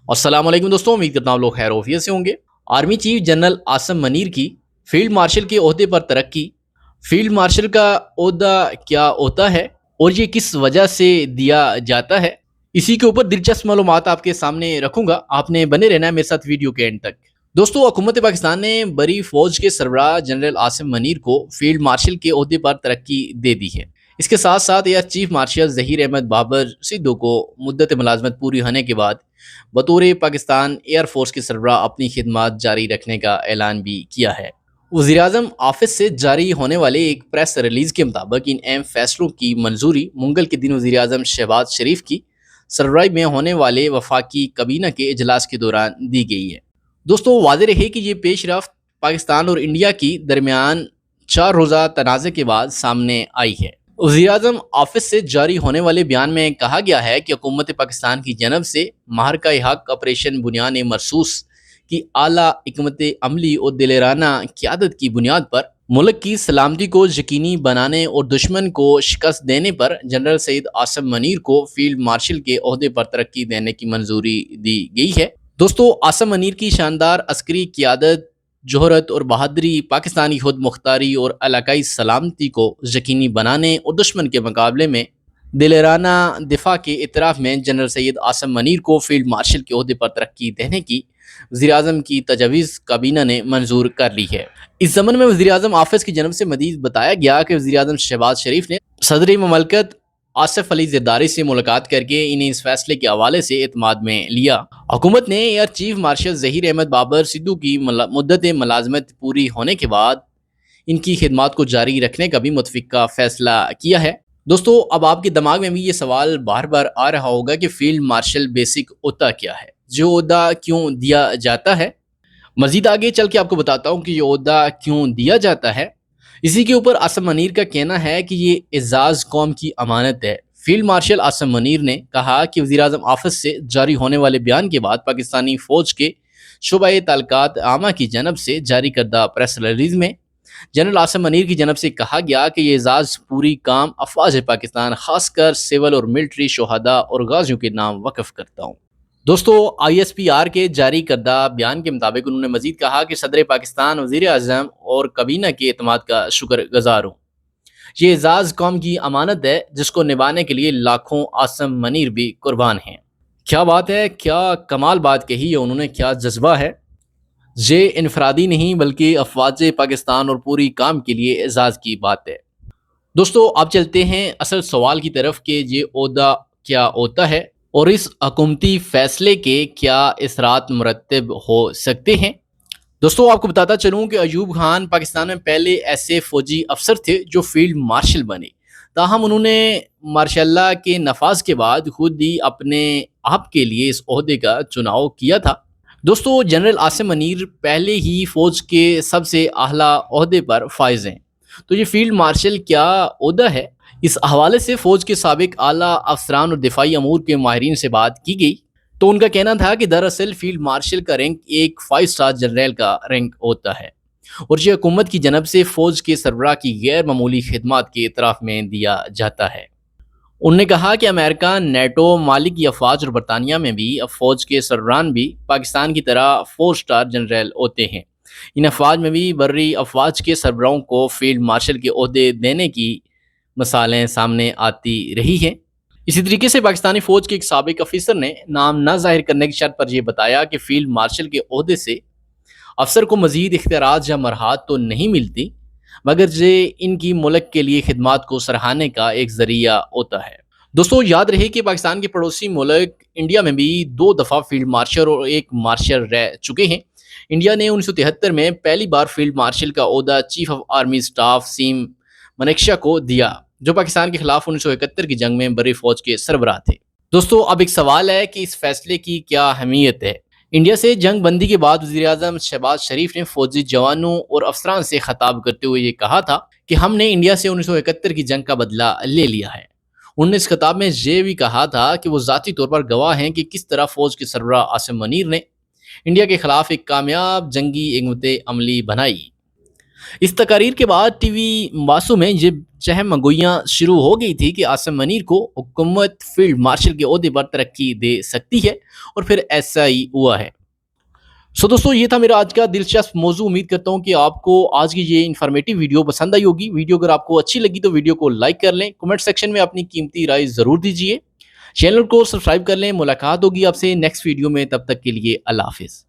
अस्सलाम वालेकुम दोस्तों, उम्मीद करता हूँ लोग खैर ऑफियत से होंगे। Army chief general Asim Munir की फील्ड मार्शल के ओहदे पर तरक्की। फील्ड मार्शल का ओहदा क्या होता है और ये किस वजह से दिया जाता है, इसी के ऊपर दिलचस्प मालूमात आपके सामने रखूंगा। आपने बने रहना है मेरे साथ वीडियो के एंड तक। दोस्तों, हुकूमत पाकिस्तान ने बड़ी फौज के सरबराह जनरल आसिम मनीर को फील्ड मार्शल के ओहदे पर तरक्की दे दी है। इसके साथ साथ air chief marshal Zaheer Ahmed Babar Sidhu को मुद्दत मुलाजमत पूरी होने के बाद बतौर पाकिस्तान एयर फोर्स के सरबराह अपनी खिदमत जारी रखने का ऐलान भी किया है। वज़ीर-ए-आज़म ऑफिस से जारी होने वाले एक प्रेस रिलीज़ के मुताबिक इन अहम फैसलों की मंजूरी मंगल के दिन वज़ीर-ए-आज़म शहबाज शरीफ की सरबराही में होने वाले वफाकी काबीना के इजलास के दौरान दी गई है। दोस्तों, वाज़ेह रहे कि ये पेशरफ्त पाकिस्तान और इंडिया की दरमियान 4 रोज़ा तनाज़े के बाद सामने आई है। वज़ीर-ए-आज़म ऑफिस से जारी होने वाले बयान में कहा गया है कि हुकूमत पाकिस्तान की जनब से महरका हक ऑपरेशन बुनियाद मरसूस की आला हिकमत अमली और दिलेराना क़यादत की बुनियाद पर मुल्क की सलामती को यकीनी बनाने और दुश्मन को शिकस्त देने पर जनरल सैयद आसिम मनीर को फील्ड मार्शल के ओहदे पर तरक्की देने की मंजूरी दी गई है। दोस्तों, आसिम मनीर की शानदार अस्करी क़यादत, जोहरत और बहादुरी पाकिस्तानी खुद मुख्तारी और इलाकाई सलामती को यकीनी बनाने और दुश्मन के मुकाबले में दिलेराना दिफा के इतराफ़ में जनरल सैयद आसिम मनीर को फील्ड मार्शल के ओहदे पर तरक्की देने की वज़ीर-ए-आज़म की तजवीज़ काबीना ने मंजूर कर ली है। इस ज़मन में वज़ीर-ए-आज़म ऑफिस की जनब से मज़ीद बताया गया कि वज़ीर-ए-आज़म शहबाज शरीफ ने सदर ममलकत आसिफ अली ज़रदारी से मुलाकात करके इन्हें इस फैसले के हवाले से एतमाद में लिया। हुकूमत ने air chief marshal Zaheer Ahmed Babar Sidhu की मुद्दत मुलाजमत पूरी होने के बाद इनकी खिदमत को जारी रखने का भी मुतफ़िका फ़ैसला किया है। दोस्तों, अब आपके दिमाग में भी ये सवाल बार बार आ रहा होगा कि फील्ड मार्शल बेसिक ओहदा क्या है, जो ओहदा क्यों दिया जाता है। मज़ीद आगे चल के आपको बताता हूँ कि ये ओहदा क्यों दिया जाता है। इसी के ऊपर आसिम मनीर का कहना है कि ये एजाज़ कौम की अमानत है। फील्ड मार्शल आसिम मनीर ने कहा कि वज़ीर-ए-आज़म ऑफिस से जारी होने वाले बयान के बाद पाकिस्तानी फ़ौज के शुबा ताल्लुकात आमा की जनब से जारी करदा प्रेस रिलीज़ में जनरल आसिम मनीर की जनब से कहा गया कि ये एजाज़ पूरी काम अफ़वाज पाकिस्तान, खासकर सिविल और मिलिट्री शोहदा और गाजियों के नाम वक़फ़ करता हूँ। दोस्तों, ISPR के जारी करदा बयान के मुताबिक उन्होंने मज़ीद कहा कि सदर पाकिस्तान, वज़ीर-ए-आज़म और काबीना के एतमाद का शुक्रगुज़ार हूँ। ये एजाज़ कौम की अमानत है जिसको निभाने के लिए लाखों आसिम मनीर भी कुर्बान हैं। क्या बात है, क्या कमाल बात कही है उन्होंने, क्या जज्बा है। ये इनफरादी नहीं बल्कि अफ़वाज पाकिस्तान और पूरी काम के लिए एजाज़ की बात है। दोस्तों, अब चलते हैं असल सवाल की तरफ कि ये ओहदा क्या होता है और इस हुकूमती फ़ैसले के क्या असरात मुरतब हो सकते हैं। दोस्तों, आपको बताता चलूँ कि अयूब खान पाकिस्तान में पहले ऐसे फ़ौजी अफसर थे जो फील्ड मार्शल बने। ताहम उन्होंने मार्शल्ला के नफाज के बाद खुद ही अपने आप के लिए इस ओहदे का चुनाव किया था। दोस्तों, जनरल आसिम मनीर पहले ही फ़ौज के सबसे आला ओहदे पर फाइज हैं। तो ये फील्ड मार्शल क्या ओहदा है, इस हवाले से फ़ौज के साबिक आला अफसरान और दिफाई अमूर के माहिरीन से बात की गई तो उनका कहना था कि दरअसल फील्ड मार्शल का रैंक एक 5 स्टार जनरल का रैंक होता है और ये हुकूमत की जनब से फ़ौज के सरबराह की गैर मामूली खिदमत के इतराफ़ में दिया जाता है। उन्होंने कहा कि अमेरिका, नेटो, मालिक की अफवाज और बरतानिया में भी अब फ़ौज के सरबरान भी पाकिस्तान की तरह 4 स्टार जनरल होते हैं। इन अफवाज में भी बर्री अफवाज के सरबराहों को फील्ड मार्शल के ओहदे देने की मिसालें सामने आती रही हैं। इसी तरीके से पाकिस्तानी फ़ौज के एक साबिक अफसर ने नाम न ज़ाहिर करने की शर्त पर यह बताया कि फील्ड मार्शल के ओहदे से अफसर को मज़ीद इख्तियारात या मरहात तो नहीं मिलती, मगर ये इनकी मुल्क के लिए खिदमत को सराहने का एक ज़रिया होता है। दोस्तों, याद रहे कि पाकिस्तान के पड़ोसी मुल्क इंडिया में भी 2 दफ़ा फील्ड मार्शल और एक मार्शल रह चुके हैं। इंडिया ने 1973 में पहली बार फील्ड मार्शल का ओहदा चीफ ऑफ आर्मी स्टाफ सीम मनकशा को दिया, जो पाकिस्तान के खिलाफ 1971 की जंग में बड़ी फ़ौज के सरबराह थे। दोस्तों, अब एक सवाल है कि इस फैसले की क्या अहमियत है। इंडिया से जंग बंदी के बाद वज़ीर-ए-आज़म शहबाज शरीफ ने फ़ौजी जवानों और अफसरान से खिताब करते हुए ये कहा था कि हमने इंडिया से 1971 की जंग का बदला ले लिया है। उन्होंने इस खिताब में ये भी कहा था कि वो ज़ाती तौर पर गवाह हैं कि किस तरह फ़ौज के सरबराह आसिम मनीर ने इंडिया के खिलाफ एक कामयाब जंगी हिकमत अमली बनाई। इस तकारीर के बाद टीवी मासू में ये चहम गोइयाँ शुरू हो गई थी कि आसिम मनीर को हुकूमत फील्ड मार्शल के ओहदे पर तरक्की दे सकती है, और फिर ऐसा ही हुआ है। सो दोस्तों, ये था मेरा आज का दिलचस्प मौजू। उम्मीद करता हूँ कि आपको आज की ये इन्फॉर्मेटिव वीडियो पसंद आई होगी। वीडियो अगर आपको अच्छी लगी तो वीडियो को लाइक कर लें, कमेंट सेक्शन में अपनी कीमती राय ज़रूर दीजिए, चैनल को सब्सक्राइब कर लें। मुलाकात होगी आपसे नेक्स्ट वीडियो में, तब तक के लिए अल्लाह हाफिज़।